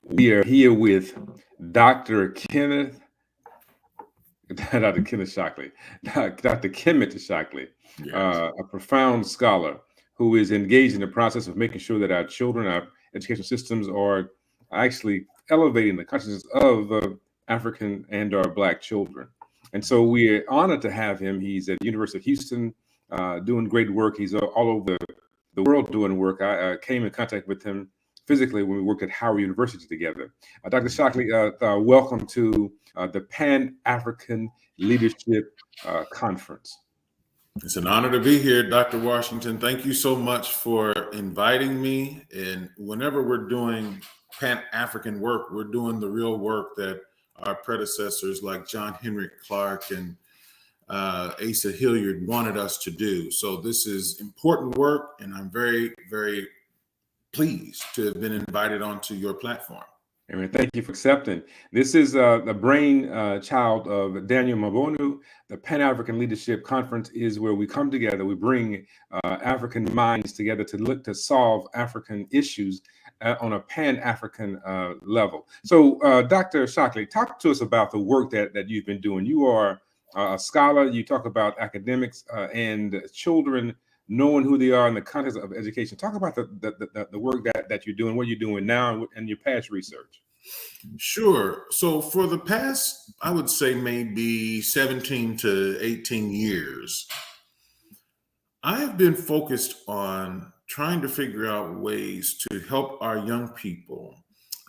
We are here with Dr. Kenneth, Dr. Kenneth Shockley, Dr. Kmt Shockley, Yes. a profound scholar who is engaged in the process of making sure that our children, our education systems are actually elevating the consciousness of African and or Black children. And so we're honored to have him. He's at the University of Houston doing great work. He's all over the world doing work. I came in contact with him physically when we worked at Howard University together. Dr. Shockley, welcome to the Pan-African Leadership Conference. It's an honor to be here, Dr. Washington. Thank you so much for inviting me. And whenever we're doing Pan-African work, we're doing the real work that our predecessors like John Henrik Clark and Asa Hilliard wanted us to do. So this is important work, and I'm very, very pleased to have been invited onto your platform. Amen. Thank you for accepting. This is the brain child of Daniel Mabonu. The Pan-African Leadership Conference is where we come together. We bring African minds together to look to solve African issues on a Pan-African level. So, Dr. Shockley, talk to us about the work that you've been doing. You are a scholar. You talk about academics and children knowing who they are in the context of education. Talk about the work that you're doing, what you're doing now, and your past research. Sure. So for the past, I would say maybe 17 to 18 years, I have been focused on trying to figure out ways to help our young people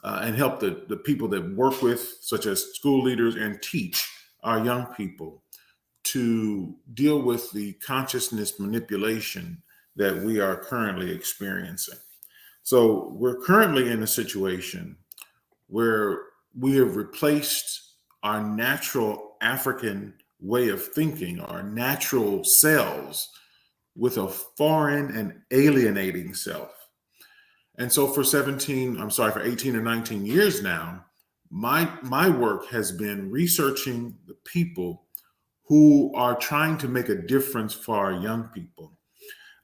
and help the people that work with, such as school leaders, and teach our young people to deal with the consciousness manipulation that we are currently experiencing. So we're currently in a situation where we have replaced our natural African way of thinking, our natural selves, with a foreign and alienating self. And so for 18 or 19 years now, my work has been researching the people who are trying to make a difference for our young people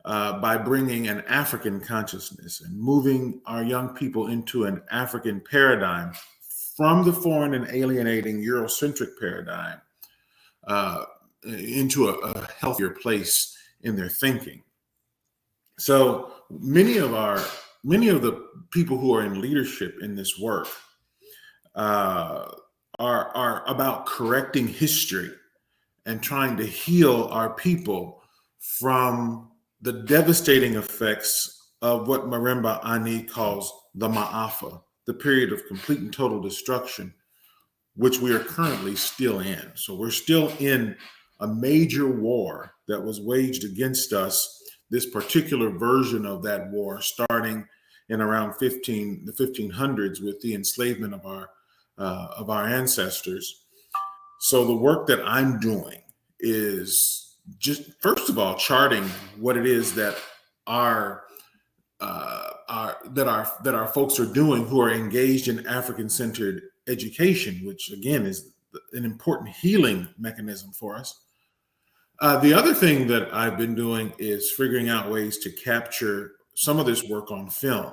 by bringing an African consciousness and moving our young people into an African paradigm from the foreign and alienating Eurocentric paradigm into a healthier place in their thinking. So many of the people who are in leadership in this work are about correcting history and trying to heal our people from the devastating effects of what Maremba Ani calls the Ma'afa, the period of complete and total destruction, which we are currently still in. So we're still in a major war that was waged against us, this particular version of that war starting in around the 1500s with the enslavement of our ancestors. So the work that I'm doing is just, first of all, charting what it is that our folks are doing who are engaged in African centered education, which again is an important healing mechanism for us. The other thing that I've been doing is figuring out ways to capture some of this work on film.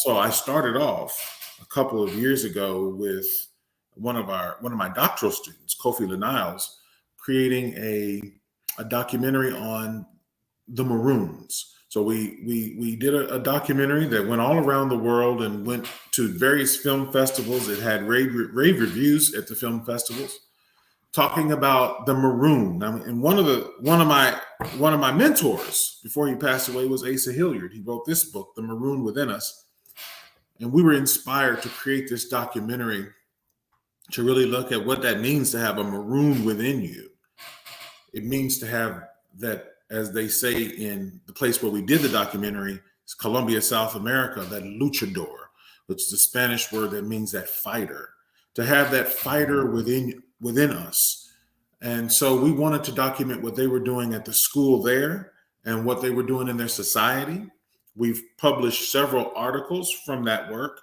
So I started off a couple of years ago with one of my doctoral students, Kofi Laniles, creating a documentary on the Maroons. So we did a documentary that went all around the world and went to various film festivals. It had rave reviews at the film festivals, talking about the Maroon. I mean, and one of my mentors before he passed away was Asa Hilliard. He wrote this book, The Maroon Within Us, and we were inspired to create this documentary to really look at what that means to have a maroon within you. It means to have that, as they say in the place where we did the documentary, it's Colombia, South America, that luchador, which is a Spanish word that means that fighter, to have that fighter within us. And so we wanted to document what they were doing at the school there and what they were doing in their society. We've published several articles from that work.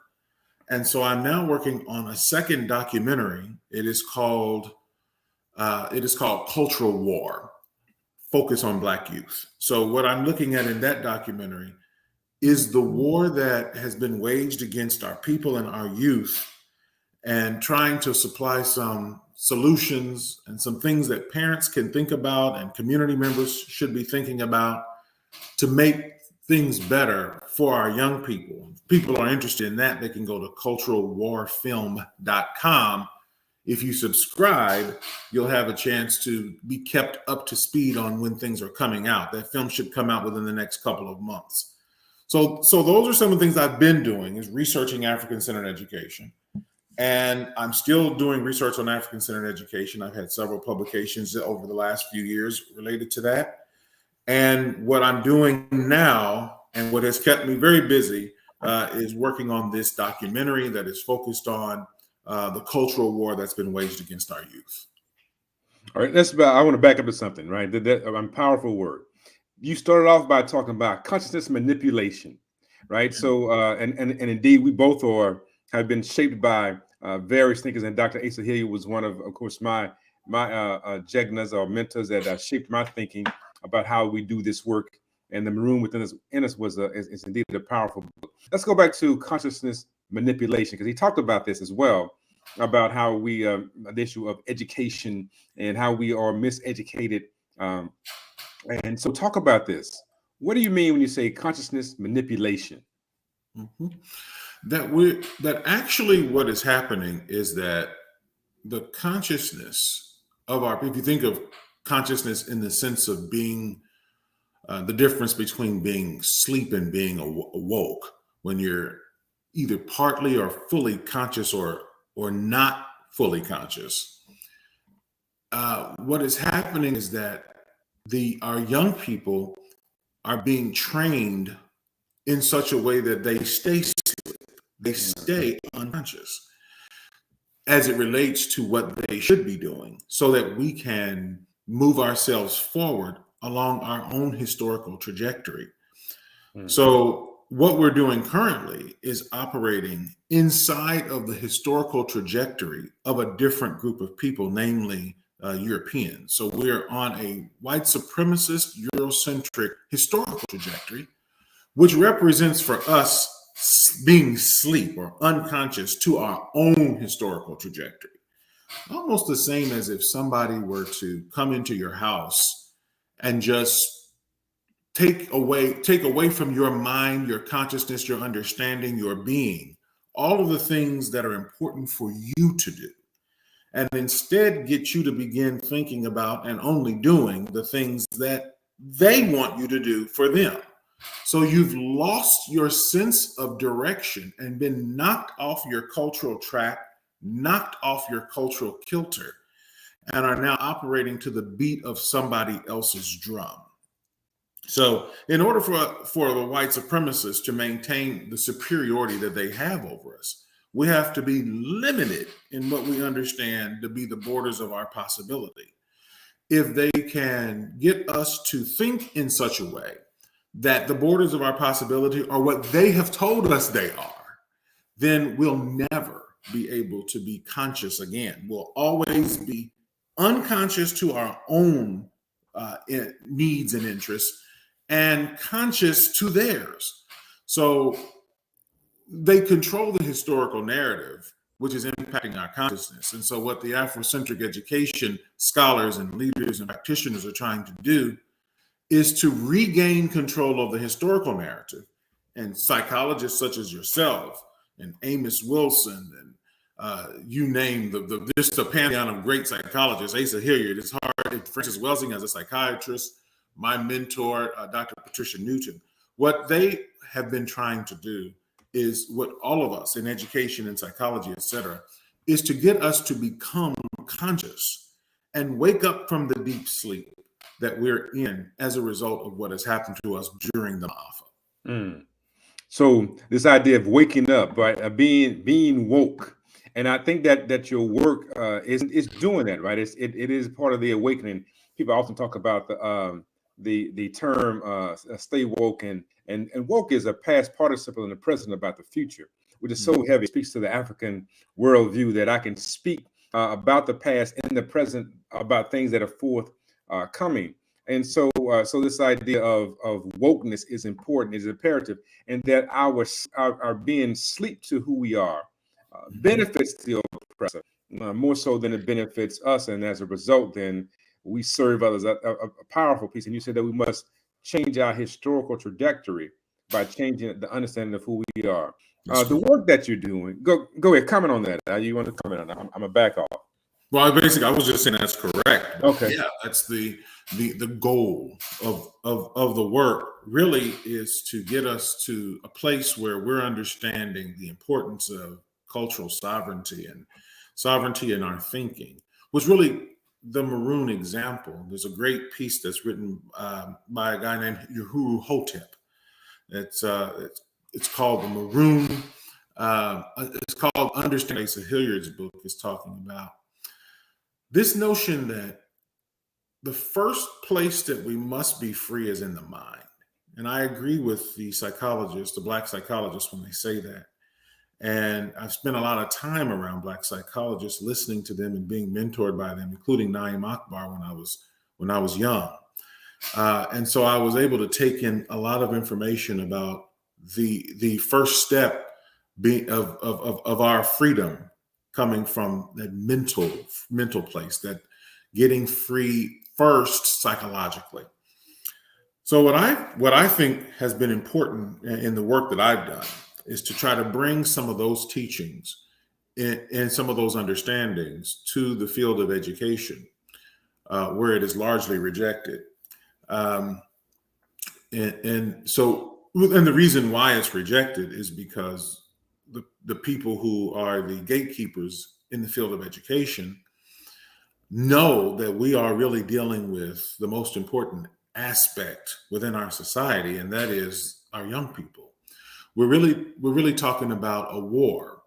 And so I'm now working on a second documentary. It is called Cultural War, Focus on Black Youth. So what I'm looking at in that documentary is the war that has been waged against our people and our youth, and trying to supply some solutions and some things that parents can think about and community members should be thinking about to make things better for our young people. If people are interested in that, they can go to culturalwarfilm.com. If you subscribe, you'll have a chance to be kept up to speed on when things are coming out. That film should come out within the next couple of months. So those are some of the things I've been doing, is researching African-centered education. And I'm still doing research on African-centered education. I've had several publications over the last few years related to that. And what I'm doing now, and what has kept me very busy, is working on this documentary that is focused on the cultural war that's been waged against our youth. All right, I want to back up to something, right? That powerful word. You started off by talking about consciousness manipulation, right? So, and indeed, we both have been shaped by various thinkers, and Dr. Asa Hilliard was one of course, my jegnas or mentors that shaped my thinking about how we do this work. And the maroon within us is indeed a powerful book. Let's go back to consciousness manipulation, because he talked about this as well, about how we the issue of education and how we are miseducated. And so talk about this. What do you mean when you say consciousness manipulation? Mm-hmm. That actually what is happening is that the consciousness of if you think of consciousness in the sense of being the difference between being asleep and being awoke, when you're either partly or fully conscious or not fully conscious. What is happening is that our young people are being trained in such a way that they stay unconscious as it relates to what they should be doing, so that we can move ourselves forward along our own historical trajectory. So what we're doing currently is operating inside of the historical trajectory of a different group of people, namely Europeans. So we're on a white supremacist, Eurocentric historical trajectory, which represents for us being asleep or unconscious to our own historical trajectory. Almost the same as if somebody were to come into your house and just take away from your mind, your consciousness, your understanding, your being, all of the things that are important for you to do, and instead get you to begin thinking about and only doing the things that they want you to do for them. So you've lost your sense of direction and been knocked off your cultural track, knocked off your cultural kilter, and are now operating to the beat of somebody else's drum. So in order for the white supremacists to maintain the superiority that they have over us, we have to be limited in what we understand to be the borders of our possibility. If they can get us to think in such a way that the borders of our possibility are what they have told us they are, then we'll never be able to be conscious again. We'll always be unconscious to our own needs and interests, and conscious to theirs. So they control the historical narrative, which is impacting our consciousness. And so what the Afrocentric education scholars and leaders and practitioners are trying to do is to regain control of the historical narrative. And psychologists such as yourself and Amos Wilson and you name the pantheon of great psychologists, Asa Hilliard, it's hard, Francis Welsing as a psychiatrist, my mentor, Dr. Patricia Newton. What they have been trying to do is what all of us in education and psychology, et cetera, is to get us to become conscious and wake up from the deep sleep that we're in as a result of what has happened to us during the Maafa. So this idea of waking up, right, being woke, and I think that your work is doing that, right? It is part of the awakening. People often talk about the term stay woke, and woke is a past participle in the present about the future, which is so heavy. It speaks to the African worldview that I can speak about the past in the present about things that are forthcoming. And so so this idea of wokeness is important, is imperative, and that our being sleep to who we are benefits the oppressor more so than it benefits us, and as a result, then we serve others. A powerful piece, and you said that we must change our historical trajectory by changing the understanding of who we are. The work that you're doing, go ahead, comment on that. You want to comment on that? I'm gonna back off. Well, basically, I was just saying that's correct. Okay. Yeah, that's the goal of the work. Really, is to get us to a place where we're understanding the importance of cultural sovereignty and sovereignty in our thinking. Was really the Maroon example. There's a great piece that's written by a guy named Uhuru Hotep. It's called the Maroon. It's called Understanding. So Hilliard's book is talking about this notion that the first place that we must be free is in the mind. And I agree with the psychologists, the Black psychologists, when they say that. And I've spent a lot of time around Black psychologists, listening to them and being mentored by them, including Naeem Akbar when I was young. And so I was able to take in a lot of information about the first step of our freedom coming from that mental place, that getting free first psychologically. So what I think has been important in the work that I've done is to try to bring some of those teachings and some of those understandings to the field of education, where it is largely rejected. And the reason why it's rejected is because the people who are the gatekeepers in the field of education know that we are really dealing with the most important aspect within our society, and that is our young people. We're really talking about a war,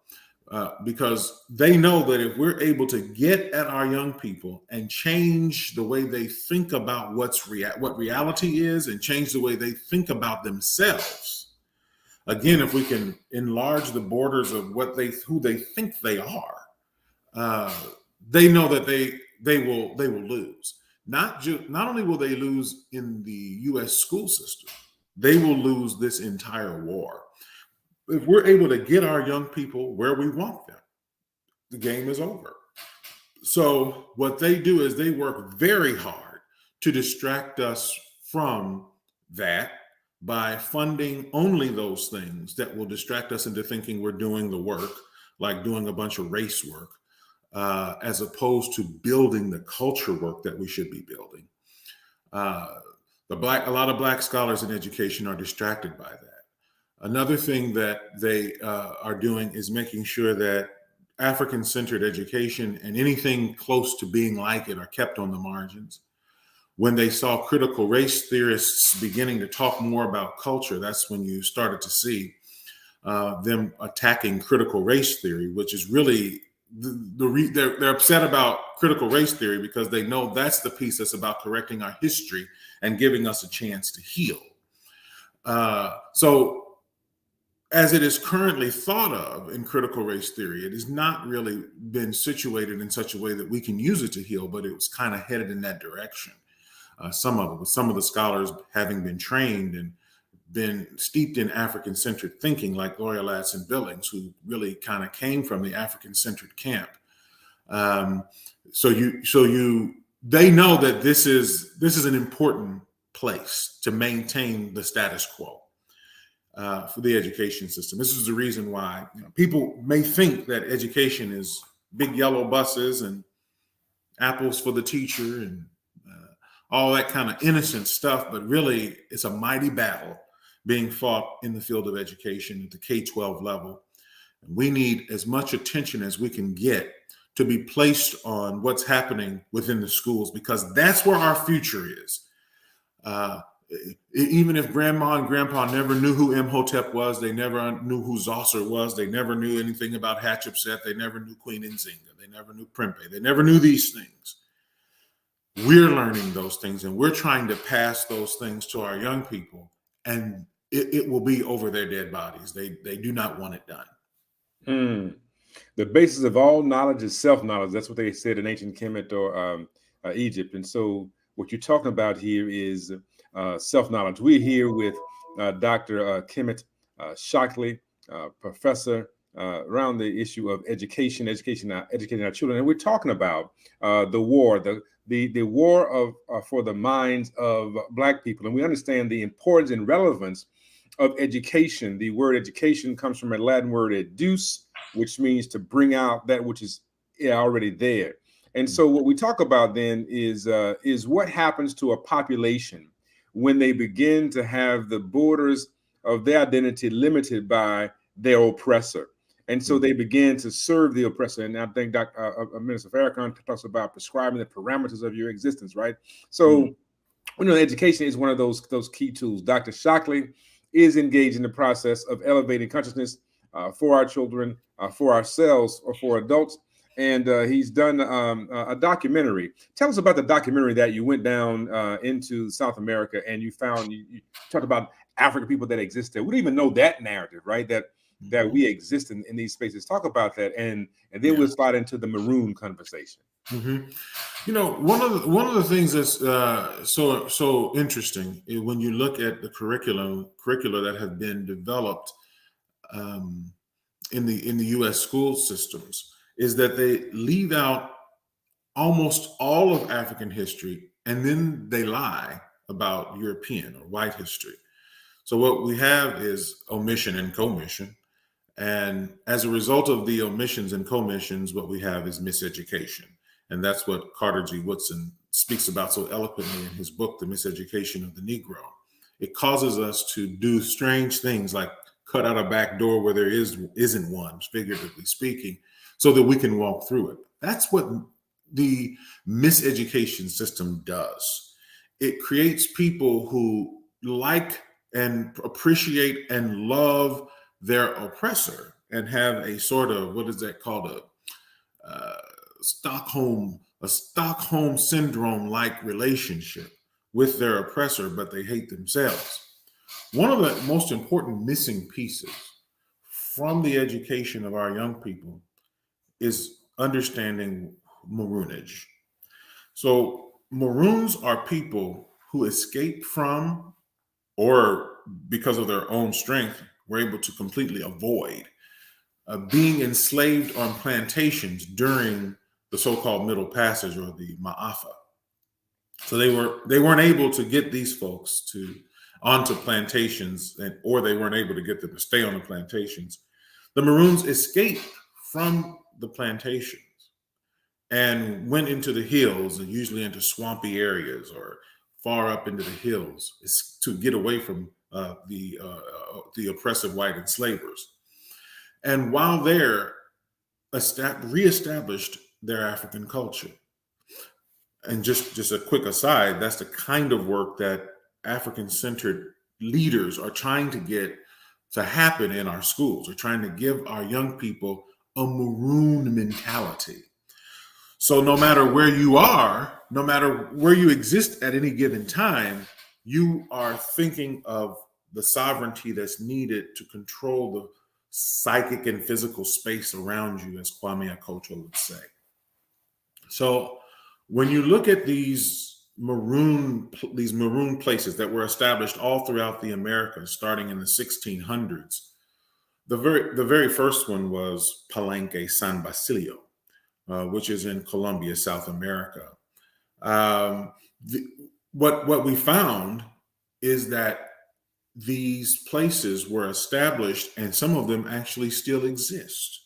because they know that if we're able to get at our young people and change the way they think about what reality is, and change the way they think about themselves. Again, if we can enlarge the borders of who they think they are, they know that they will lose. Not only will they lose in the U.S. school system, they will lose this entire war. If we're able to get our young people where we want them, the game is over. So what they do is they work very hard to distract us from that by funding only those things that will distract us into thinking we're doing the work, like doing a bunch of race work, as opposed to building the culture work that we should be building. A lot of Black scholars in education are distracted by that. Another thing that they are doing is making sure that African centered education and anything close to being like it are kept on the margins. When they saw critical race theorists beginning to talk more about culture, that's when you started to see them attacking critical race theory, which is really they're upset about critical race theory because they know that's the piece that's about correcting our history and giving us a chance to heal. So as it is currently thought of in critical race theory, it has not really been situated in such a way that we can use it to heal, but it was kind of headed in that direction. Some of the scholars having been trained and been steeped in African-centered thinking, like Gloria Ladson Billings, who really kind of came from the African-centered camp. They know that this is an important place to maintain the status quo for the education system. This is the reason why people may think that education is big yellow buses and apples for the teacher and all that kind of innocent stuff, but really it's a mighty battle being fought in the field of education at the K-12 level. And we need as much attention as we can get to be placed on what's happening within the schools, because that's where our future is. Even if grandma and grandpa never knew who Imhotep was, they never knew who Zoser was, they never knew anything about Hatshepsut, they never knew Queen Nzinga, they never knew Prempeh, they never knew these things. We're learning those things, and we're trying to pass those things to our young people, and it will be over their dead bodies. They do not want it done. The basis of all knowledge is self-knowledge. That's what they said in ancient Kemet or Egypt. And so what you're talking about here is self-knowledge. We're here with Dr. Kmt Shockley, professor around the issue of education, educating our children, and we're talking about the war, the war of for the minds of Black people, and we understand the importance and relevance of education. The word education comes from a Latin word educe, which means to bring out that which is already there. And so, what we talk about then is what happens to a population when they begin to have the borders of their identity limited by their oppressor. And so they begin to serve the oppressor. And I think Minister Farrakhan talks about prescribing the parameters of your existence, right? So, education is one of those key tools. Dr. Shockley is engaged in the process of elevating consciousness for our children, for ourselves, or for adults. And he's done a documentary. Tell us about the documentary that you went down into South America and you found, you talked about African people that exist there. We don't even know that narrative, right? That we exist in these spaces. Talk about that, and then we'll slide into the maroon conversation. One of the things that's so interesting is when you look at the curricula that have been developed in the U.S. school systems is that they leave out almost all of African history, and then they lie about European or white history. So what we have is omission and commission. And as a result of the omissions and commissions, what we have is miseducation. And that's what Carter G. Woodson speaks about so eloquently in his book, The Miseducation of the Negro. It causes us to do strange things like cut out a back door where there isn't one, figuratively speaking, so that we can walk through it. That's what the miseducation system does. It creates people who like and appreciate and love their oppressor and have a sort of, what is that called, a Stockholm syndrome-like relationship with their oppressor, but they hate themselves. One of the most important missing pieces from the education of our young people is understanding maroonage. So maroons are people who escape from, or because of their own strength, were able to completely avoid being enslaved on plantations during the so-called Middle Passage, or the Ma'afa. So they weren't able to get these folks onto plantations, or they weren't able to get them to stay on the plantations. The Maroons escaped from the plantations and went into the hills, and usually into swampy areas or far up into the hills, to get away from the oppressive white enslavers. And while there, reestablished their African culture. And just a quick aside, that's the kind of work that African-centered leaders are trying to get to happen in our schools. We're trying to give our young people a maroon mentality. So no matter where you are, no matter where you exist at any given time, you are thinking of the sovereignty that's needed to control the psychic and physical space around you, as Kwame Akoto would say. So when you look at these maroon places that were established all throughout the Americas, starting in the 1600s, the very first one was Palenque, San Basilio, which is in Colombia, South America. What we found is that these places were established, and some of them actually still exist.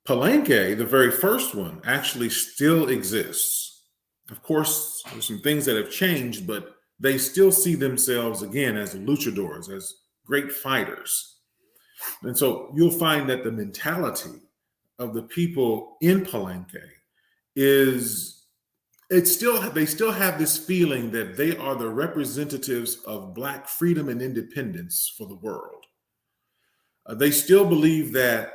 Palenque, the very first one, actually still exists. Of course, there's some things that have changed, but they still see themselves, again, as luchadors, as great fighters. And so you'll find that the mentality of the people in Palenque is, they still have this feeling that they are the representatives of Black freedom and independence for the world. They still believe that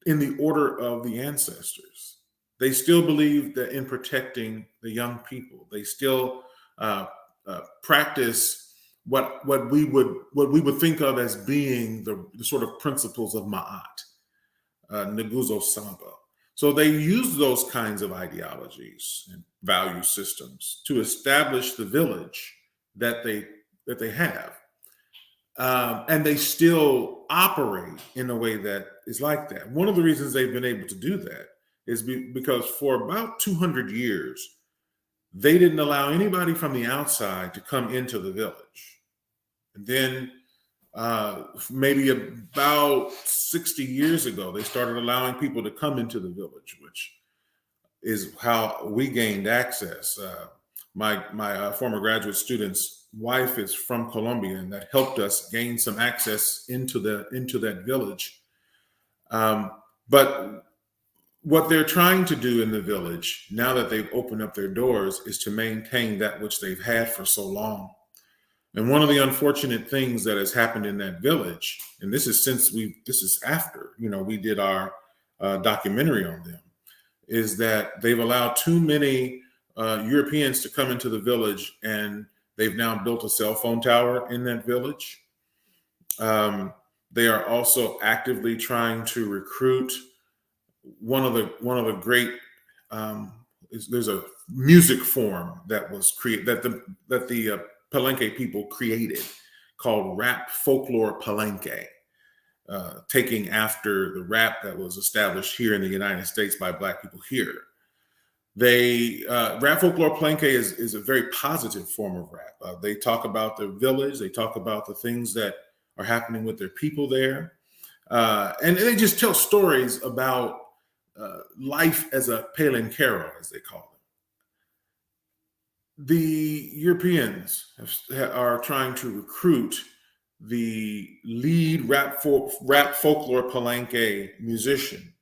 in the order of the ancestors. They still believe that in protecting the young people. They still practice what we would think of as being the sort of principles of Ma'at, Nguzo Samba. So they use those kinds of ideologies and value systems to establish the village that they have. And they still operate in a way that is like that. One of the reasons they've been able to do that is because for about 200 years, they didn't allow anybody from the outside to come into the village. And then maybe about 60 years ago, they started allowing people to come into the village, which is how we gained access. My former graduate student's wife is from Colombia, and that helped us gain some access into that village. But what they're trying to do in the village, now that they've opened up their doors, is to maintain that which they've had for so long. And one of the unfortunate things that has happened in that village, and this is after, we did our documentary on them, is that they've allowed too many Europeans to come into the village, and they've now built a cell phone tower in that village. They are also actively trying to recruit one of the great. There's a music form that was created that the Palenque people created called rap folklore Palenque, taking after the rap that was established here in the United States by Black people here. Rap folklore Palenque is a very positive form of rap. They talk about the village. They talk about the things that are happening with their people there. And they just tell stories about life as a Palenquero, as they call them. The Europeans are trying to recruit the lead rap folklore Palenque musician.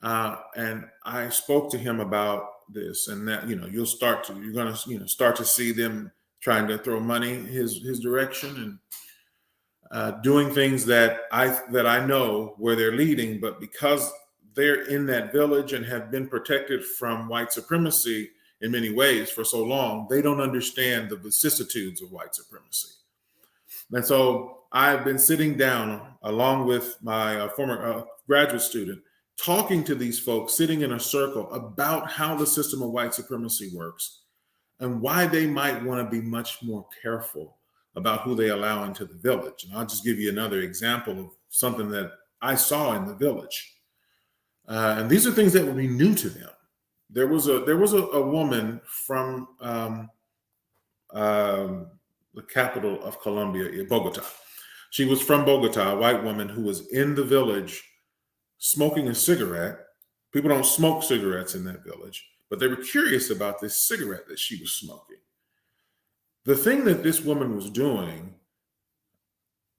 And I spoke to him about this, and that, you're going to start to see them trying to throw money his direction, and doing things that I know where they're leading, but because they're in that village and have been protected from white supremacy in many ways for so long, they don't understand the vicissitudes of white supremacy. And so I've been sitting down along with my former graduate student, talking to these folks, sitting in a circle about how the system of white supremacy works and why they might want to be much more careful about who they allow into the village. And I'll just give you another example of something that I saw in the village. And these are things that would be new to them. There was a woman from the capital of Colombia, Bogota. She was from Bogota, a white woman who was in the village smoking a cigarette. People don't smoke cigarettes in that village, but they were curious about this cigarette that she was smoking. The thing that this woman was doing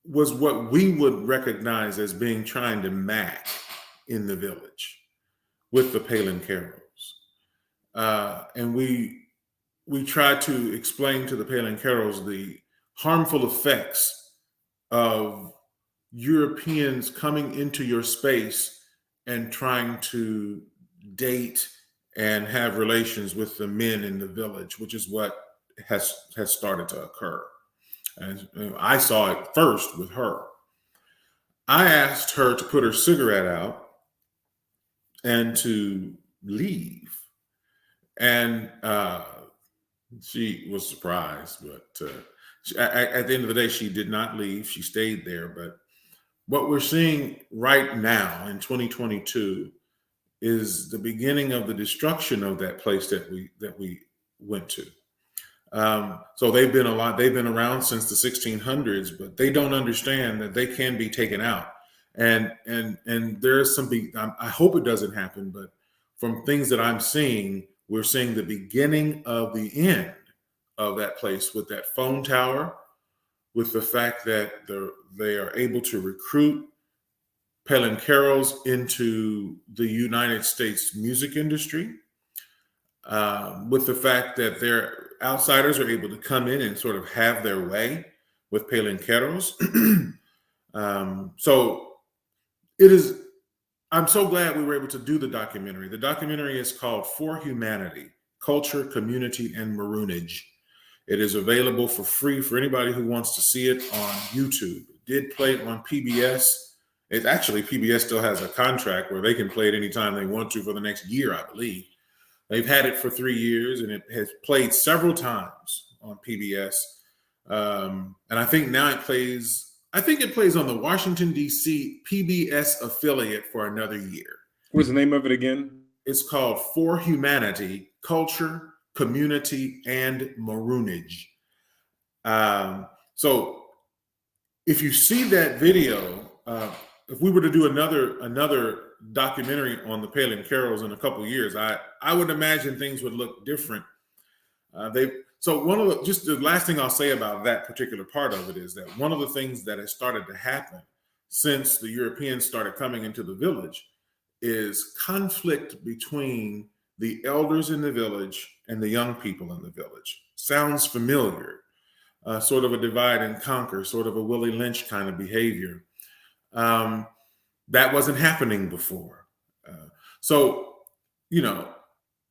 was what we would recognize as being trying to mac in the village with the Palenqueros. And we tried to explain to the Palenqueros the harmful effects of Europeans coming into your space and trying to date and have relations with the men in the village, which is what has started to occur. And I saw it first with her. I asked her to put her cigarette out and to leave. And she was surprised, but at the end of the day, she did not leave. She stayed there. But what we're seeing right now in 2022 is the beginning of the destruction of that place that we went to. So they've been around since the 1600s, but they don't understand that they can be taken out. And there is something, I hope it doesn't happen, but from things that I'm seeing, we're seeing the beginning of the end of that place with that phone tower, with the fact that they are able to recruit Palenqueros into the United States music industry, with the fact that their outsiders are able to come in and sort of have their way with Palenqueros. So it is, I'm so glad we were able to do the documentary. The documentary is called For Humanity, Culture, Community, and Maroonage. It is available for free for anybody who wants to see it on YouTube. It did play on PBS. It's actually, PBS still has a contract where they can play it anytime they want to for the next year, I believe. They've had it for 3 years, and it has played several times on PBS. And I think now it plays. I think it plays on the Washington D.C. PBS affiliate for another year. What's the name of it again? It's called For Humanity: Culture, Community, and Maroonage. So if you see that video, if we were to do another documentary on the Paling Carols in a couple of years, I would imagine things would look different. So one of the last thing I'll say about that particular part of it is that one of the things that has started to happen since the Europeans started coming into the village is conflict between the elders in the village and the young people in the village. Sounds familiar. Sort of a divide and conquer, sort of a Willie Lynch kind of behavior. That wasn't happening before. So,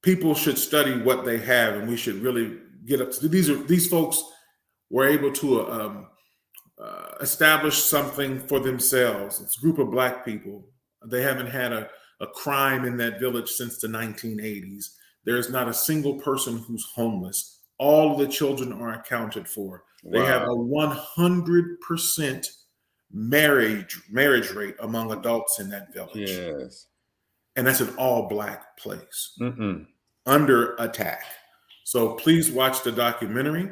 people should study what they have, and we should really get up to these folks were able to establish something for themselves. It's a group of Black people. They haven't had a crime in that village since the 1980s. There's not a single person who's homeless. All of the children are accounted for. They have a 100% marriage rate among adults in that village. Yes. And that's an all Black place under attack. So please watch the documentary.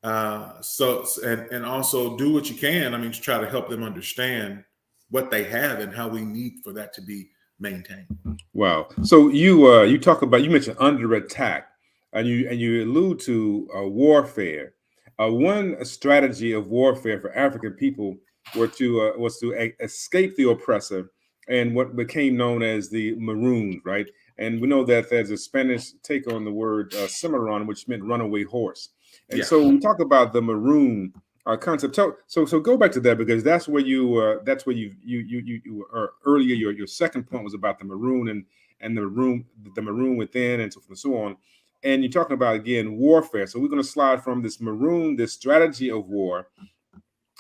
And also do what you can, to try to help them understand what they have and how we need for that to be maintained. Wow. So you talk about, you mentioned under attack, and you allude to warfare. One strategy of warfare for African people was to escape the oppressor and what became known as the Maroons, right? And we know that there's a Spanish take on the word cimarron, which meant runaway horse. And so we talk about the Maroon concept. So go back to that, because that's where you were earlier. Your second point was about the Maroon and the Maroon within, and so on. And you're talking about, again, warfare. So we're going to slide from this Maroon, this strategy of war,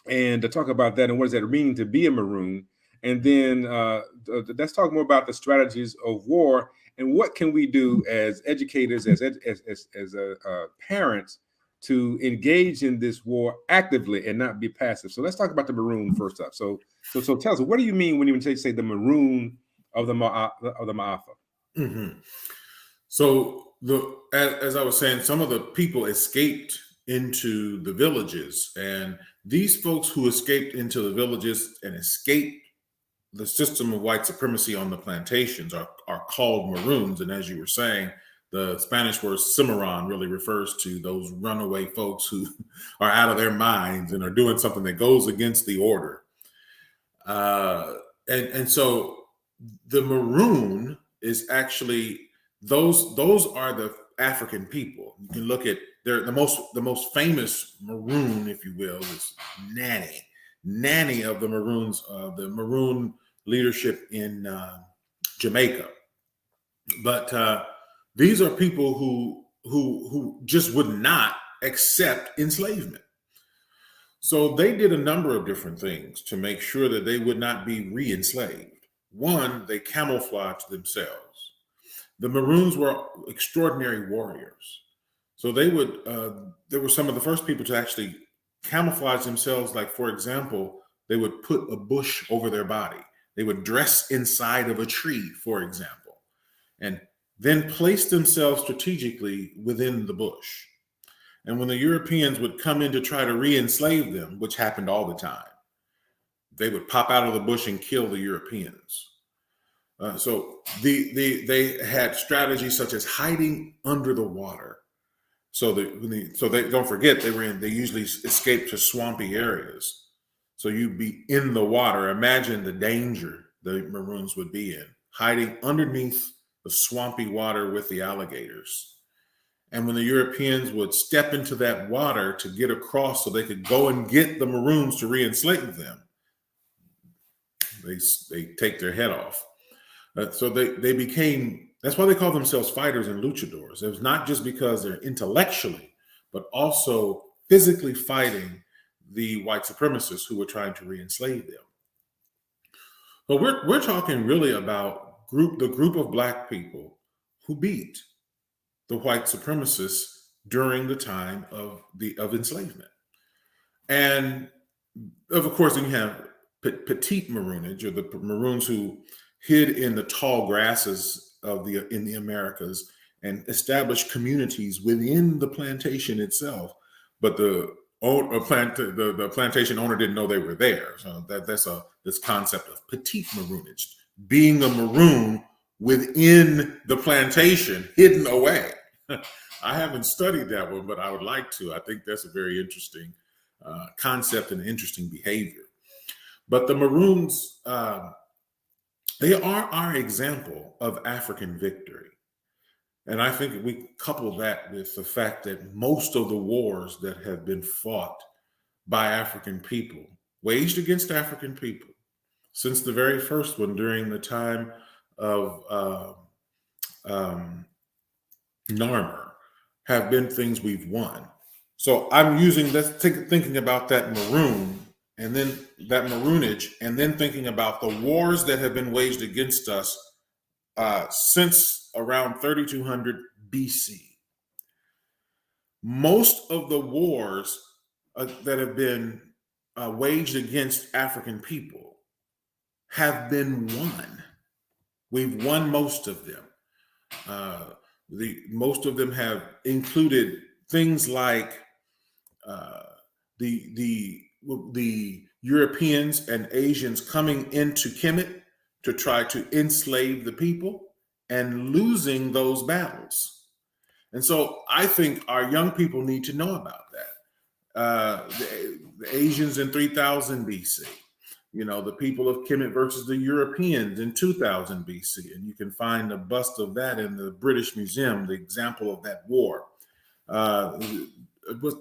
and to talk about that and what does that mean to be a Maroon. And then let's talk more about the strategies of war and what can we do as educators, as parents, to engage in this war actively and not be passive. So let's talk about the Maroon first up. So tell us, what do you mean when you say the Maroon of the Ma'afa? Mm-hmm. So as I was saying, some of the people escaped into the villages, and these folks who escaped into the villages and escaped the system of white supremacy on the plantations are called Maroons. And as you were saying, the Spanish word cimarron really refers to those runaway folks who are out of their minds and are doing something that goes against the order. And so the Maroon is actually, those are the African people. You can look at the most famous Maroon, if you will, is Nanny of the Maroons, the Maroon leadership in Jamaica. But these are people who just would not accept enslavement. So they did a number of different things to make sure that they would not be re-enslaved. One, they camouflaged themselves. The Maroons were extraordinary warriors. So they were some of the first people to actually camouflage themselves. Like, for example, they would put a bush over their body. They would dress inside of a tree, for example, and then place themselves strategically within the bush. And when the Europeans would come in to try to re-enslave them, which happened all the time, they would pop out of the bush and kill the Europeans. So they had strategies such as hiding under the water. So they don't forget, they usually escaped to swampy areas. So you'd be in the water. Imagine the danger the Maroons would be in, hiding underneath the swampy water with the alligators. And when the Europeans would step into that water to get across so they could go and get the Maroons to re-enslave them, they take their head off. So they became, that's why they call themselves fighters and luchadors. It was not just because they're intellectually, but also physically fighting the white supremacists who were trying to re-enslave them. But we're talking really about the group of Black people who beat the white supremacists during the time of enslavement. And of course, then you have petite maroonage, or the maroons who hid in the tall grasses of in the Americas and established communities within the plantation itself. But the plantation owner didn't know they were there. So that's this concept of petite maroonage, being a maroon within the plantation, hidden away. I haven't studied that one, but I would like to. I think that's a very interesting concept and interesting behavior. But the Maroons, they are our example of African victory. And I think we couple that with the fact that most of the wars that have been fought by African people, waged against African people, since the very first one during the time of Narmer, have been things we've won. So I'm using this, thinking about that maroon, and then that maroonage, and then thinking about the wars that have been waged against us since around 3200 BC. Most of the wars that have been waged against African people have been won. We've won most of them. Most of them have included things like the Europeans and Asians coming into Kemet to try to enslave the people and losing those battles. And so I think our young people need to know about that. The Asians in 3000 BC, the people of Kemet versus the Europeans in 2000 BC. And you can find a bust of that in the British Museum, the example of that war.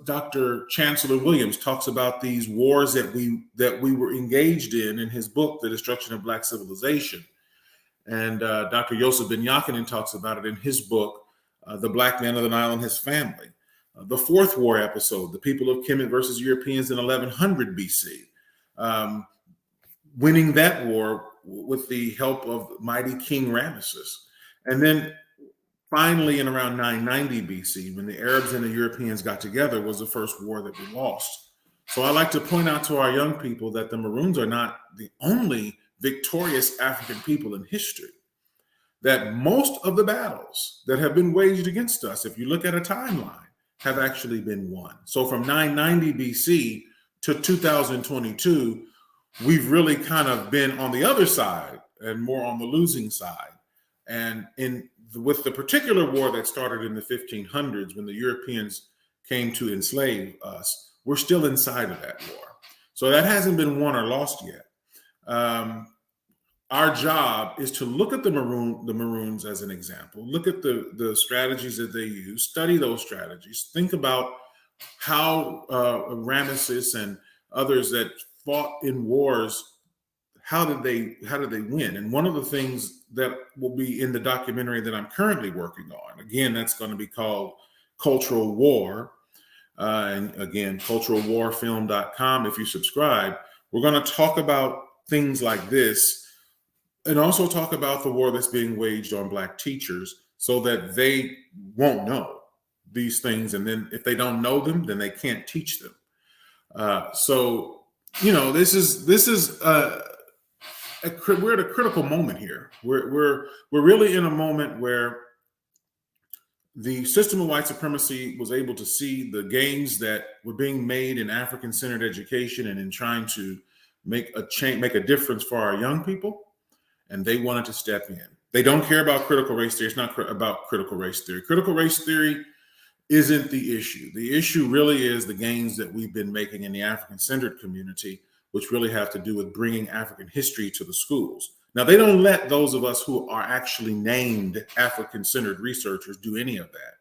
Dr. Chancellor Williams talks about these wars that we were engaged in his book, The Destruction of Black Civilization. And Dr. Yosef Ben Yakinen talks about it in his book, The Black Man of the Nile and His Family. The fourth war episode, the people of Kemet versus Europeans in 1100 BC, winning that war with the help of mighty King Ramesses. And then finally, in around 990 BC, when the Arabs and the Europeans got together, was the first war that we lost. So I like to point out to our young people that the Maroons are not the only victorious African people in history, that most of the battles that have been waged against us, if you look at a timeline, have actually been won. So from 990 BC to 2022, we've really kind of been on the other side and more on the losing side. And with the particular war that started in the 1500s, when the Europeans came to enslave us, we're still inside of that war. So that hasn't been won or lost yet. Our job is to look at the Maroons as an example, look at the strategies that they use, study those strategies, think about how Ramesses and others that fought in wars, how did they win? And one of the things that will be in the documentary that I'm currently working on, again, that's going to be called Cultural War. And again, culturalwarfilm.com. If you subscribe, we're going to talk about things like this and also talk about the war that's being waged on Black teachers so that they won't know these things. And then if they don't know them, then they can't teach them. This is we're at a critical moment here. We're really in a moment where the system of white supremacy was able to see the gains that were being made in African-centered education and in trying to make a difference for our young people, and they wanted to step in. They don't care about critical race theory. It's not about critical race theory. Critical race theory isn't the issue. The issue really is the gains that we've been making in the African-centered community, which really have to do with bringing African history to the schools. Now, they don't let those of us who are actually named African-centered researchers do any of that.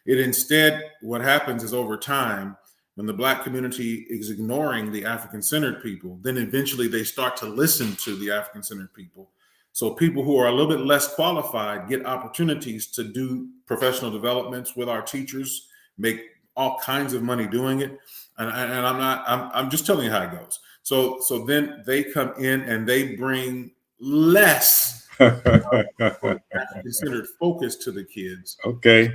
Instead, what happens is over time, when the Black community is ignoring the African-centered people, then eventually they start to listen to the African-centered people. So people who are a little bit less qualified get opportunities to do professional developments with our teachers, make all kinds of money doing it. And I'm just telling you how it goes. So then they come in and they bring less considered focus to the kids. Okay.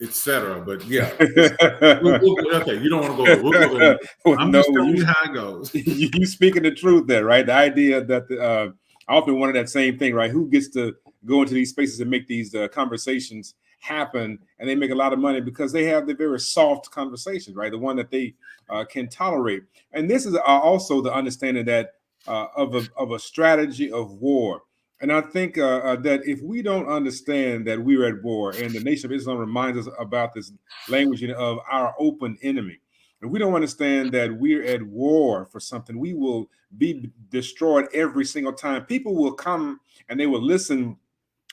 etc. But yeah, okay, you don't want to go there. We'll go there. Well, I'm no, just telling you how it goes. you speaking the truth there, right? The idea that I often wanted that same thing, right? Who gets to go into these spaces and make these conversations happen, and they make a lot of money because they have the very soft conversations, right? The one that they can tolerate. And this is also the understanding that of a strategy of war. And I think that if we don't understand that we're at war, and the Nation of Islam reminds us about this language of our open enemy, if we don't understand that we're at war for something, we will be destroyed every single time. People will come and they will listen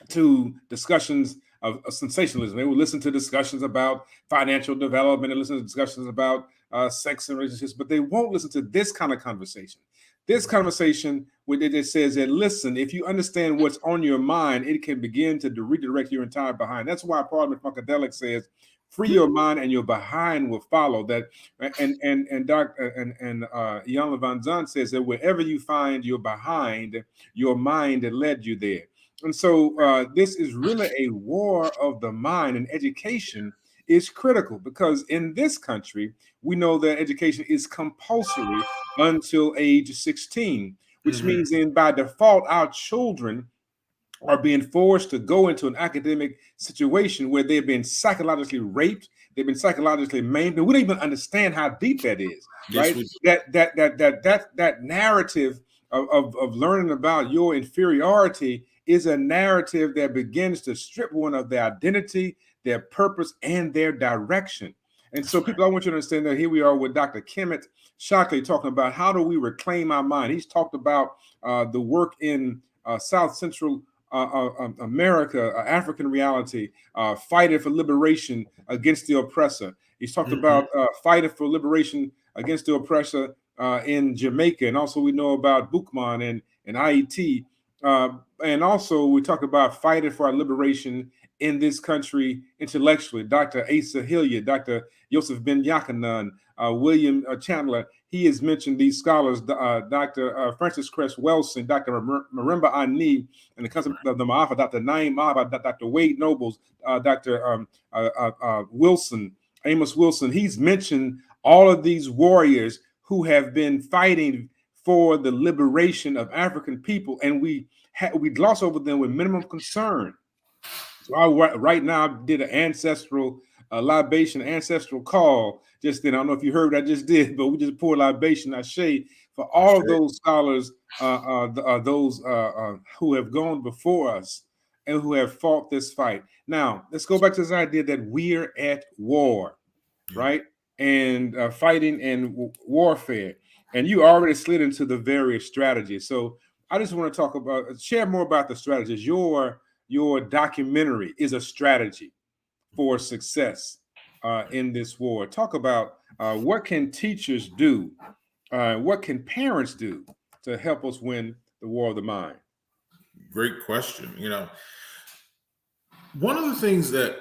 to discussions of sensationalism. They will listen to discussions about financial development and listen to discussions about sex and relationships, but they won't listen to this kind of conversation. This conversation, where it says that, listen, if you understand what's on your mind, it can begin to redirect your entire behind. That's why Parliament Funkadelic says, free your mind and your behind will follow. That and Dr. and Jan Van Zan says that wherever you find your behind, your mind led you there. And so this is really a war of the mind, and education is critical because in this country, we know that education is compulsory until age 16, which means then by default, our children are being forced to go into an academic situation where they've been psychologically raped, they've been psychologically maimed, and we don't even understand how deep that is, right? That narrative of learning about your inferiority is a narrative that begins to strip one of their identity, their purpose, and their direction. And so, people, I want you to understand that here we are with Dr. Kmt Shockley talking about how do we reclaim our mind. He's talked about the work in South Central America, African reality, fighting for liberation against the oppressor. He's talked about fighting for liberation against the oppressor in Jamaica, and also we know about Boukman and IET. And also we talk about fighting for our liberation in this country intellectually. Dr. Asa Hilliard, Dr. Yosef Ben Yakanan, William Chandler. He has mentioned these scholars, Dr. Francis Cress Wilson, Dr. Marimba Ani, and the concept of the Ma'afa, Dr. Naim Mahaba, Dr. Wade Nobles, Dr. Wilson, Amos Wilson. He's mentioned all of these warriors who have been fighting for the liberation of African people, and we gloss over them with minimum concern. So I right now did an ancestral libation, ancestral call just then. I don't know if you heard what I just did, but we just poured libation, Ashe, for all of those scholars, those who have gone before us and who have fought this fight. Now, let's go back to this idea that we're at war, right? And fighting and warfare. And you already slid into the various strategies. So I just want to talk about, share more about the strategies. Your documentary is a strategy for success in this war. Talk about what can teachers do? What can parents do to help us win the war of the mind? Great question. One of the things that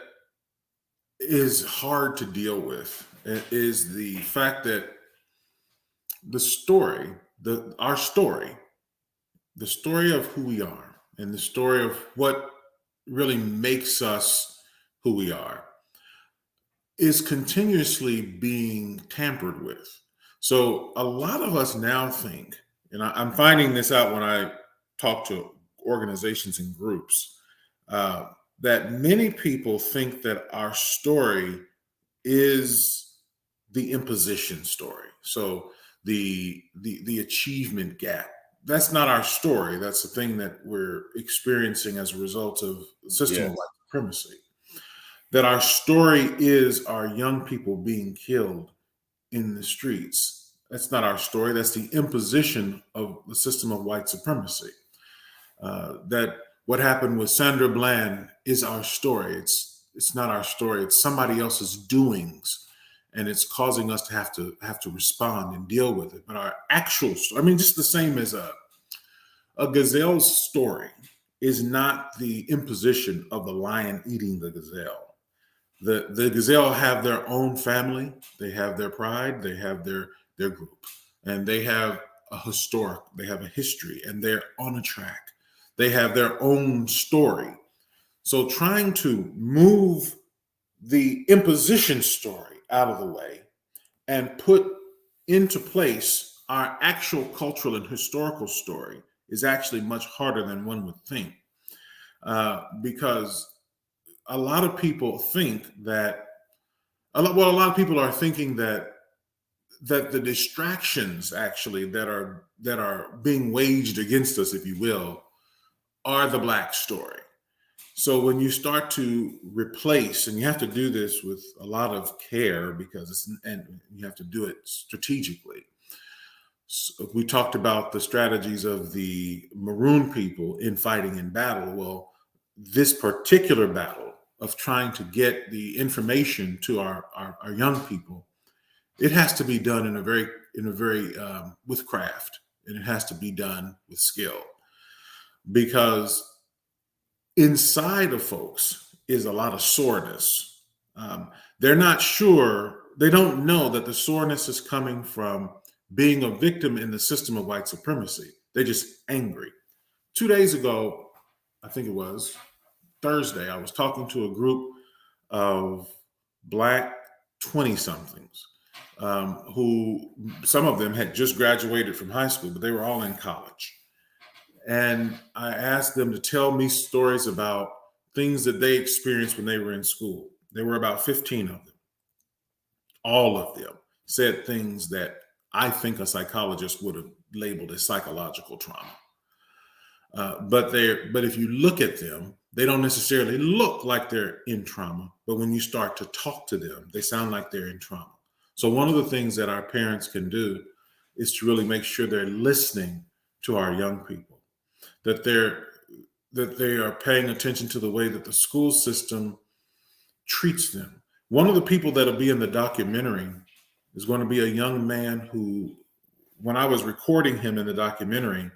is hard to deal with is the fact that the story of who we are and the story of what really makes us who we are is continuously being tampered with. So a lot of us now think, and I'm finding this out when I talk to organizations and groups, that many people think that our story is the imposition story. So the achievement gap. That's not our story. That's the thing that we're experiencing as a result of the system of white supremacy. That our story is our young people being killed in the streets. That's not our story. That's the imposition of the system of white supremacy. That what happened with Sandra Bland is our story. It's not our story. It's somebody else's doings, and it's causing us to have to respond and deal with it. But our actual story, just the same as a gazelle's story is not the imposition of the lion eating the gazelle. The gazelle have their own family, they have their pride, they have their group, and they have a history, and they're on a track. They have their own story. So trying to move the imposition story out of the way and put into place our actual cultural and historical story is actually much harder than one would think. Because a lot of people think that, a lot of people are thinking that the distractions actually that are being waged against us, if you will, are the Black story. So when you start to replace, and you have to do this with a lot of care because and you have to do it strategically. So we talked about the strategies of the Maroon people in fighting in battle. Well, this particular battle of trying to get the information to our young people, it has to be done in a very with craft, and it has to be done with skill, because inside of folks is a lot of soreness. They're not sure, they don't know that the soreness is coming from being a victim in the system of white supremacy. They're just angry. 2 days ago, I think it was Thursday, I was talking to a group of Black 20-somethings who, some of them had just graduated from high school, but they were all in college. And I asked them to tell me stories about things that they experienced when they were in school. There were about 15 of them. All of them said things that I think a psychologist would have labeled as psychological trauma. But if you look at them, they don't necessarily look like they're in trauma. But when you start to talk to them, they sound like they're in trauma. So one of the things that our parents can do is to really make sure they're listening to our young people, that they are paying attention to the way that the school system treats them. One of the people that'll be in the documentary is going to be a young man who, when I was recording him in the documentary,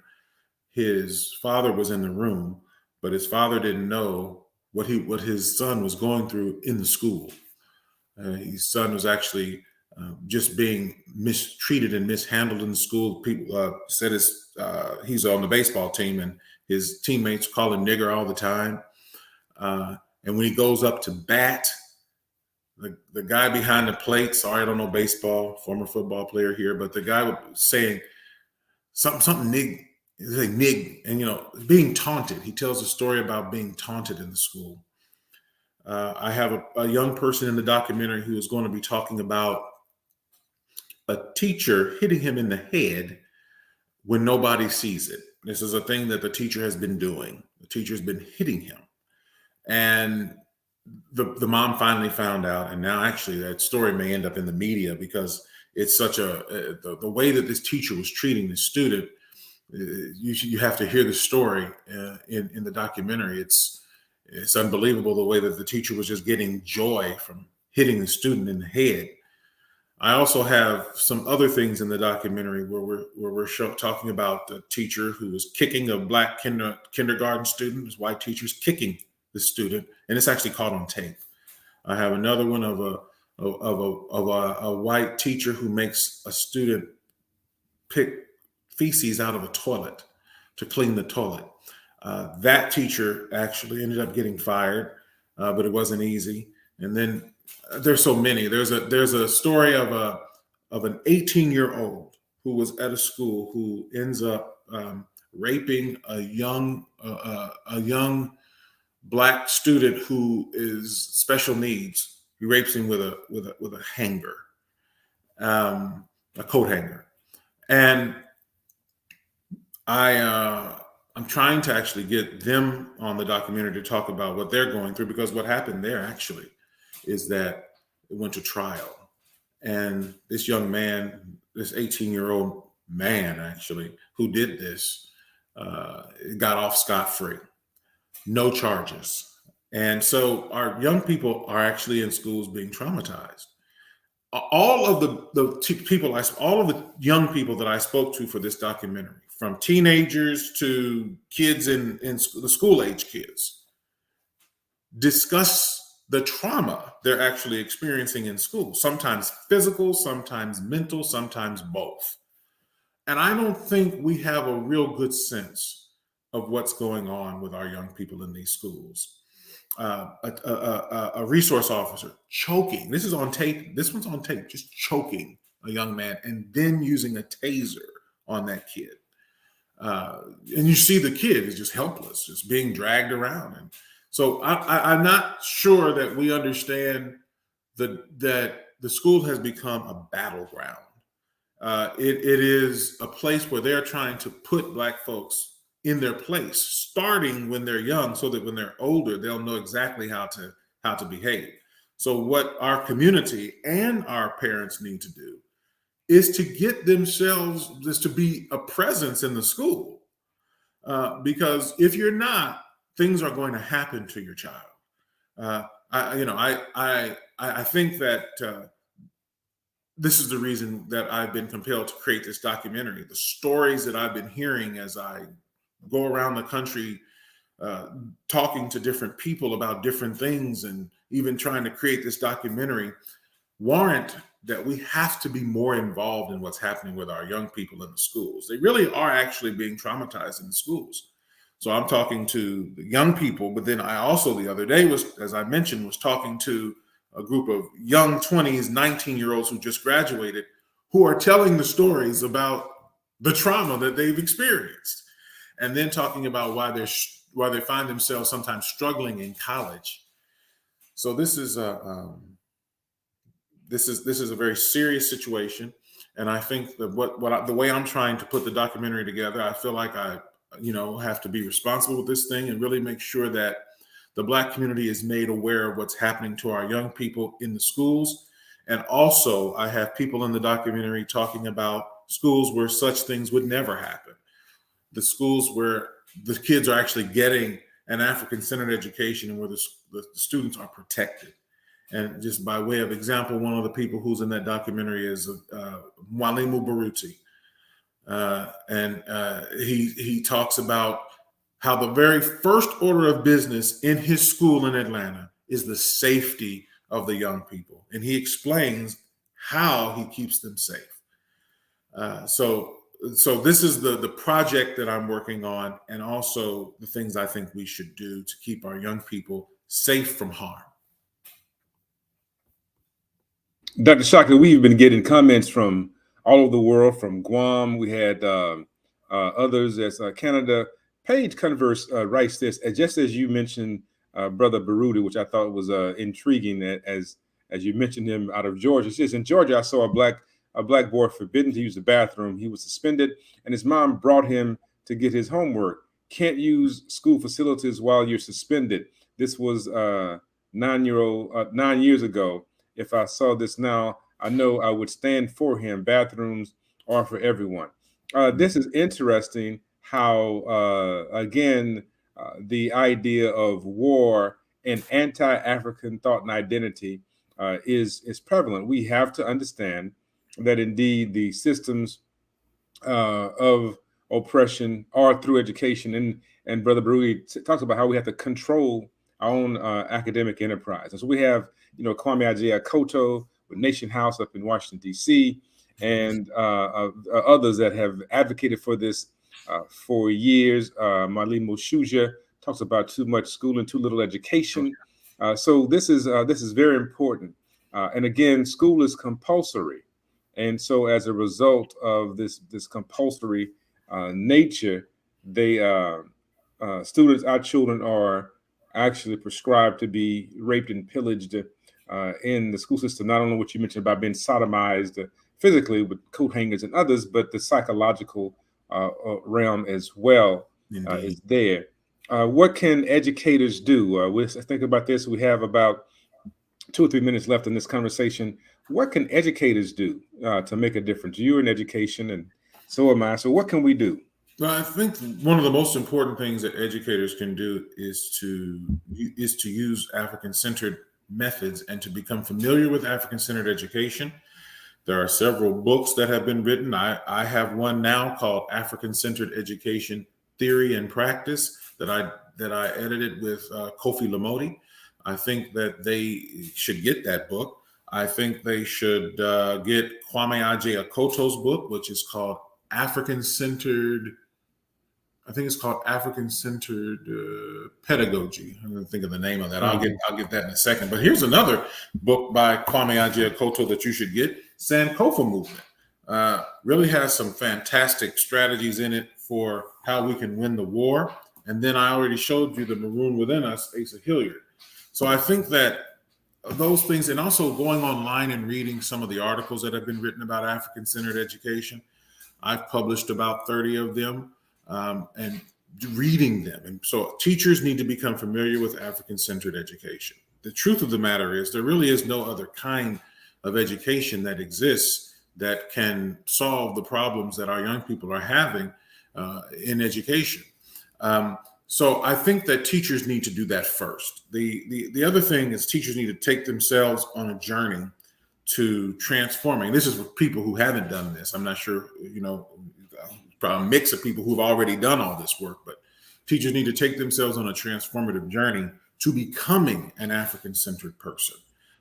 his father was in the room, but his father didn't know what his son was going through in the school. His son was actually just being mistreated and mishandled in the school. People said he's on the baseball team, and his teammates call him nigger all the time. And when he goes up to bat, the guy behind the plate, sorry, I don't know baseball, former football player here, but the guy was saying something nig, like nig, and being taunted. He tells a story about being taunted in the school. I have a young person in the documentary who is going to be talking about a teacher hitting him in the head when nobody sees it. This is a thing that the teacher has been doing. The teacher's been hitting him. And the mom finally found out. And now actually that story may end up in the media because it's such the way that this teacher was treating this student. You have to hear the story in the documentary. It's unbelievable the way that the teacher was just getting joy from hitting the student in the head. I also have some other things in the documentary where we're talking about the teacher who was kicking a Black kindergarten student. His white teacher's kicking the student, and it's actually caught on tape. I have another one of a white teacher who makes a student pick feces out of a toilet to clean the toilet. That teacher actually ended up getting fired, but it wasn't easy. And then there's so many. There's a story of an 18-year-old who was at a school who ends up raping a young Black student who is special needs. He rapes him with a hanger, a coat hanger, and I'm trying to actually get them on the documentary to talk about what they're going through, because what happened there actually is that it went to trial. And this young man, this 18-year-old man actually, who did this, got off scot-free, no charges. And so our young people are actually in schools being traumatized. All of the young people that I spoke to for this documentary, from teenagers to kids in the school age kids, discuss the trauma they're actually experiencing in school, sometimes physical, sometimes mental, sometimes both. And I don't think we have a real good sense of what's going on with our young people in these schools. a resource officer choking. This is on tape. This one's on tape, just choking a young man and then using a taser on that kid. And you see the kid is just helpless, just being dragged around. And so I'm not sure that we understand that the school has become a battleground. It is a place where they're trying to put Black folks in their place, starting when they're young, so that when they're older, they'll know exactly how to behave. So what our community and our parents need to do is to get themselves, is to be a presence in the school. Because if you're not, things are going to happen to your child. I think that this is the reason that I've been compelled to create this documentary. The stories that I've been hearing as I go around the country, talking to different people about different things, and even trying to create this documentary, warrant that we have to be more involved in what's happening with our young people in the schools. They really are actually being traumatized in the schools. So I'm talking to the young people, but then I also the other day was, as I mentioned, was talking to a group of young 20s, 19-year-olds who just graduated, who are telling the stories about the trauma that they've experienced, and then talking about why they find themselves sometimes struggling in college. So this is a very serious situation, and I think that the way I'm trying to put the documentary together, I feel like I have to be responsible with this thing and really make sure that the Black community is made aware of what's happening to our young people in the schools. And also, I have people in the documentary talking about schools where such things would never happen. The schools where the kids are actually getting an African-centered education and where the students are protected. And just by way of example, one of the people who's in that documentary is Mwalimu Baruti. He talks about how the very first order of business in his school in Atlanta is the safety of the young people. And he explains how he keeps them safe. So this is the project that I'm working on, and also the things I think we should do to keep our young people safe from harm. Dr. Shockley, we've been getting comments from all over the world, from Guam. We had others as Canada. Paige Converse writes this, just as you mentioned Brother Baruti, which I thought was intriguing, as you mentioned him out of Georgia. She says, in Georgia, I saw a black boy forbidden to use the bathroom. He was suspended, and his mom brought him to get his homework. Can't use school facilities while you're suspended. This was 9 years ago. If I saw this now, I know I would stand for him. Bathrooms are for everyone. This is interesting how, again, the idea of war and anti-African thought and identity is prevalent. We have to understand that indeed the systems of oppression are through education. And Brother Baruti talks about how we have to control our own academic enterprise. And so we have, Kmt Shockley with Nation House up in Washington, D.C., and others that have advocated for this for years. Mwalimu Shuja talks about too much school and too little education. So this is very important. And again, school is compulsory. And so as a result of this compulsory nature, students, our children, are actually prescribed to be raped and pillaged in the school system. Not only what you mentioned about being sodomized physically with coat hangers and others, but the psychological realm as well is there. What can educators do? Let's think about this. We have about 2 or 3 minutes left in this conversation. What can educators do to make a difference? You're in education, and so am I. So what can we do? Well, I think one of the most important things that educators can do is to use African-centered methods and to become familiar with African-centered education. There are several books that have been written. I have one now called African-Centered Education Theory and Practice that I edited with Kofi Lamoti. I think that they should get that book. I think they should get Kwame Ajayi Akoto's book, which is called African-Centered I think it's called African Centered Pedagogy. I'm going to think of the name of that. I'll get that in a second. But here's another book by Kwame Ajayi-Akoto that you should get. Sankofa Movement really has some fantastic strategies in it for how we can win the war. And then I already showed you the Maroon Within Us, Asa Hilliard. So I think that those things, and also going online and reading some of the articles that have been written about African-centered education. I've published about 30 of them. And reading them. And so teachers need to become familiar with African-centered education. The truth of the matter is there really is no other kind of education that exists that can solve the problems that our young people are having in education. So I think that teachers need to do that first. The other thing is teachers need to take themselves on a journey to transforming. This is for people who haven't done this. I'm not sure, a mix of people who've already done all this work, but teachers need to take themselves on a transformative journey to becoming an African-centered person,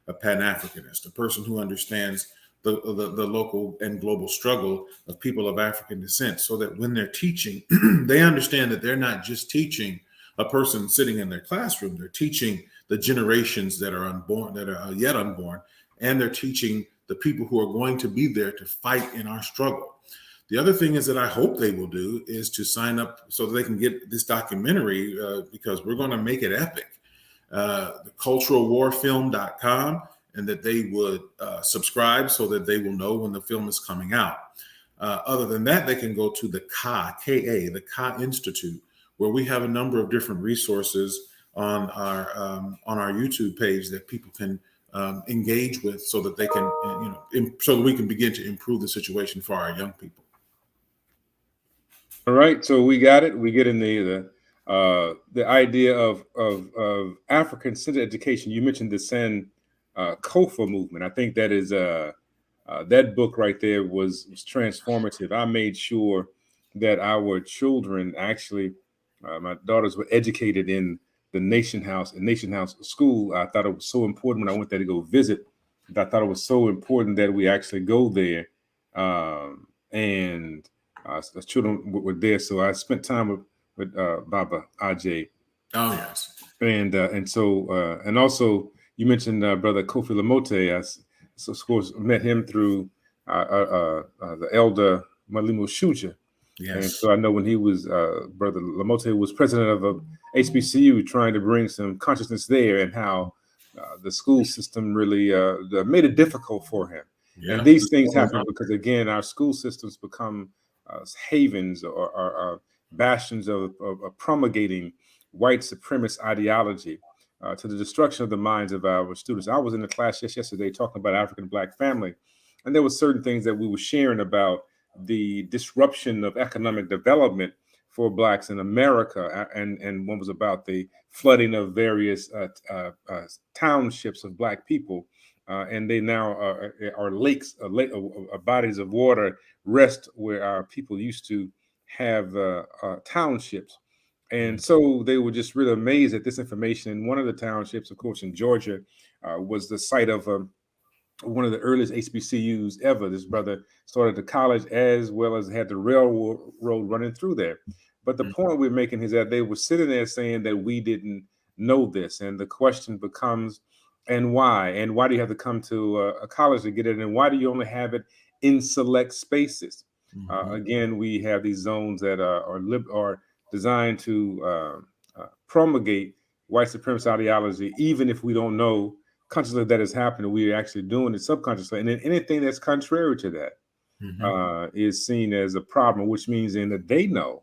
a Pan-Africanist, a person who understands the local and global struggle of people of African descent, so that when they're teaching, they understand that they're not just teaching a person sitting in their classroom, they're teaching the generations that are unborn, that are yet unborn, and they're teaching the people who are going to be there to fight in our struggle. The other thing is that I hope they will do is to sign up so that they can get this documentary because we're going to make it epic. The culturalwarfilm.com, and that they would subscribe so that they will know when the film is coming out. Other than that, they can go to the KA, the Ka Institute, where we have a number of different resources on our YouTube page that people can engage with so that they can, so that we can begin to improve the situation for our young people. All right, so we got it. We get in the idea of African-centered education. You mentioned the Sankofa movement. I think that is that book right there was transformative. I made sure that our children actually, my daughters were educated in the Nation House School. I thought it was so important when I went there to go visit. I thought it was so important that we actually go there and. The children were there, so I spent time with Baba Ajay. Oh yes, and so and also you mentioned Brother Kofi Lamote. I, of course, met him through the elder Malimo Shuja. Yes. And so I know when he was Brother Lamote was president of a HBCU, trying to bring some consciousness there, and how the school system really made it difficult for him. Yeah. And these things happen because, again, our school systems become havens or bastions of promulgating white supremacist ideology to the destruction of the minds of our students. I was in a class just yesterday talking about African Black family, and there were certain things that we were sharing about the disruption of economic development for Blacks in America, and one was about the flooding of various townships of Black people. And they now are lakes, bodies of water rest where our people used to have townships. And so they were just really amazed at this information. And one of the townships, of course, in Georgia, was the site of one of the earliest HBCUs ever. This brother started the college as well as had the railroad running through there. But the point we're making is that they were sitting there saying that we didn't know this. And the question becomes, and why? And why do you have to come to a college to get it? And why do you only have it in select spaces? Again, we have these zones that are designed to promulgate white supremacist ideology, even if we don't know consciously that is happening. We're actually doing it subconsciously. And then anything that's contrary to that is seen as a problem, which means then that they know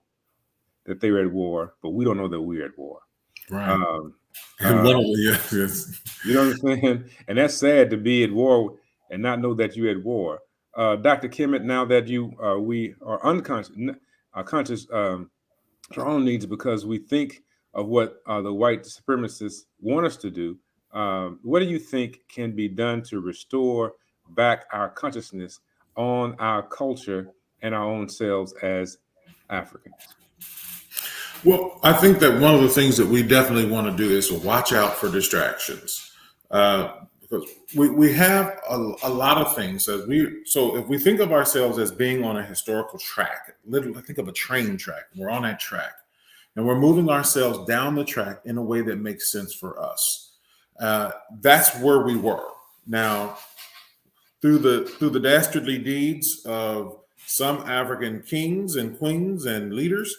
that they're at war, but we don't know that we're at war. Right. Yes. You know what I'm saying? And that's sad, to be at war and not know that you're at war. Dr. Kmt, now that we are unconscious, conscious to our own needs because we think of what the white supremacists want us to do, what do you think can be done to restore back our consciousness on our culture and our own selves as Africans? Well, I think that one of the things that we definitely want to do is to watch out for distractions. Because because we have a lot of things. So if we think of ourselves as being on a historical track, literally think of a train track. We're on that track, and we're moving ourselves down the track in a way that makes sense for us. That's where we were. Now, through the dastardly deeds of some African kings and queens and leaders,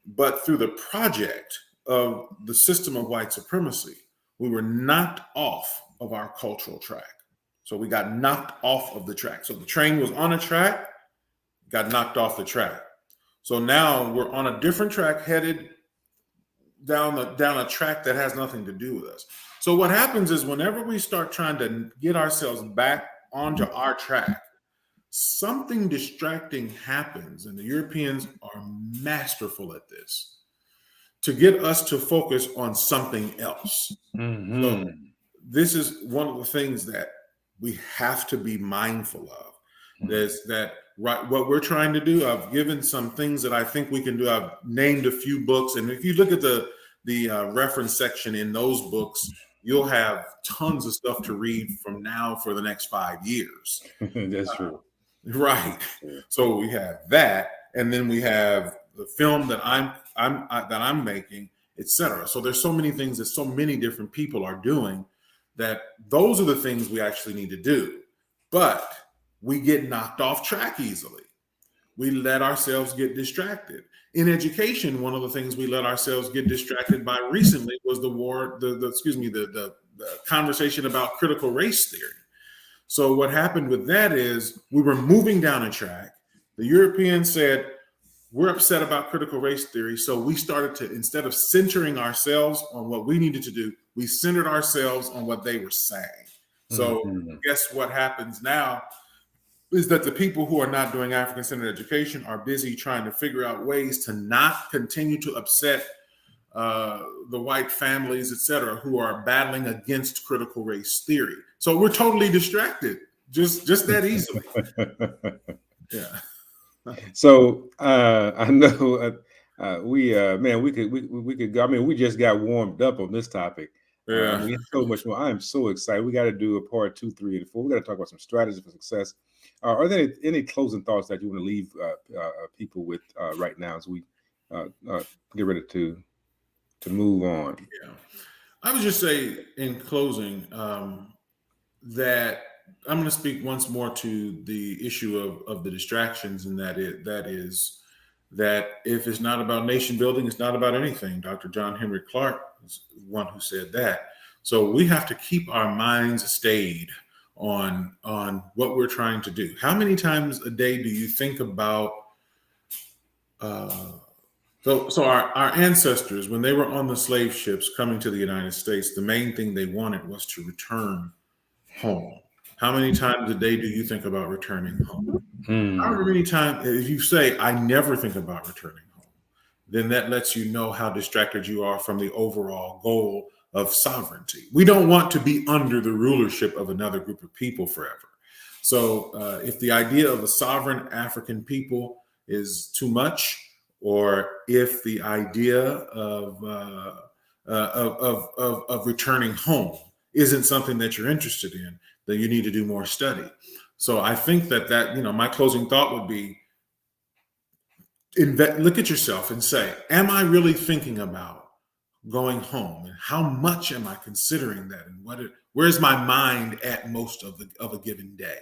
but through the project of the system of white supremacy, we were knocked off of our cultural track. So we got knocked off of the track. So the train was on a track, got knocked off the track. So now we're on a different track, headed down a track that has nothing to do with us. So what happens is whenever we start trying to get ourselves back onto our track, something distracting happens, and the Europeans are masterful at this, to get us to focus on something else. Mm-hmm. So this is one of the things that we have to be mindful of. There's that, right? What we're trying to do, I've given some things that I think we can do. I've named a few books, and if you look at the reference section in those books, you'll have tons of stuff to read from now for the next 5 years. That's true. Right. So we have that, and then we have the film that I'm making, etc. So there's so many things that so many different people are doing, that those are the things we actually need to do. But we get knocked off track easily. We let ourselves get distracted. In education, one of the things we let ourselves get distracted by recently was the conversation about critical race theory. So what happened with that is we were moving down a track. The Europeans said, we're upset about critical race theory. So we started to, instead of centering ourselves on what we needed to do, we centered ourselves on what they were saying. So guess what happens now is that the people who are not doing African Centered education are busy trying to figure out ways to not continue to upset the white families, et cetera, who are battling against critical race theory. So we're totally distracted, just that easily. Yeah. So I know we could go. I mean, we just got warmed up on this topic. Yeah. We have so much more. I am so excited. We got to do a part 2, 3, and 4. We got to talk about some strategies for success. Are there any closing thoughts that you want to leave people with right now as we get ready to move on? Yeah, I would just say in closing that I'm going to speak once more to the issue of the distractions, and that is that if it's not about nation building, it's not about anything. Dr. John Henry Clark is one who said that. So we have to keep our minds stayed on what we're trying to do. How many times a day do you think about So our ancestors, when they were on the slave ships coming to the United States, the main thing they wanted was to return home. How many times a day do you think about returning home? However many times, if you say, I never think about returning home, then that lets you know how distracted you are from the overall goal of sovereignty. We don't want to be under the rulership of another group of people forever. So if the idea of a sovereign African people is too much, or if the idea of returning home isn't something that you're interested in, then you need to do more study. So I think that my closing thought would be, look at yourself and say, am I really thinking about going home, and how much am I considering that, and where's my mind at most of a given day?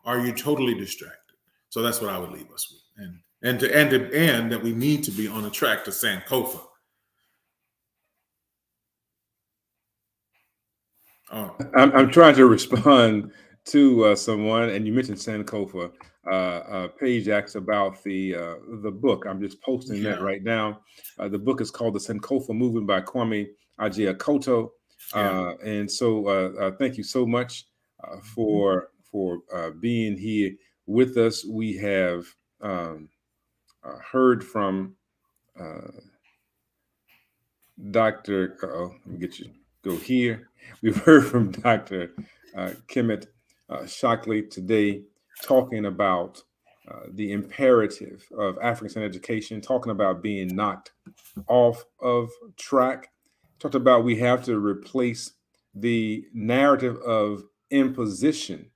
Are you totally distracted? So that's what I would leave us with, and that we need to be on a track to Sankofa. I'm trying to respond to someone, and you mentioned Sankofa. Paige asks about the book. I'm just posting that right now. The book is called The Sankofa Movement by Kwame Ajayi-Koto. And so thank you so much for being here with us. We have heard from Dr. Let me get you go here. We've heard from Dr. Kmt Shockley today, talking about the imperative of African Centered education, talking about being knocked off of track, talked about we have to replace the narrative of imposition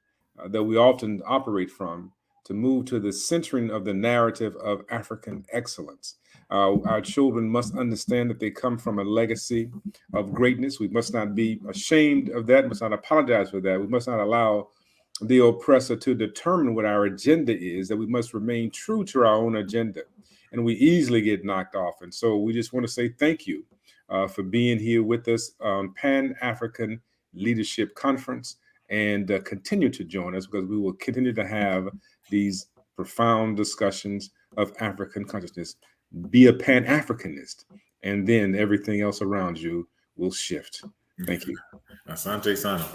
that we often operate from to move to the centering of the narrative of African excellence. Our children must understand that they come from a legacy of greatness. We must not be ashamed of that, must not apologize for that. We must not allow the oppressor to determine what our agenda is, that we must remain true to our own agenda. And we easily get knocked off. And so we just want to say thank you for being here with us on Pan-African Leadership Conference, and continue to join us, because we will continue to have these profound discussions of African consciousness. Be a Pan-Africanist, and then everything else around you will shift. Thank you. Asante sana.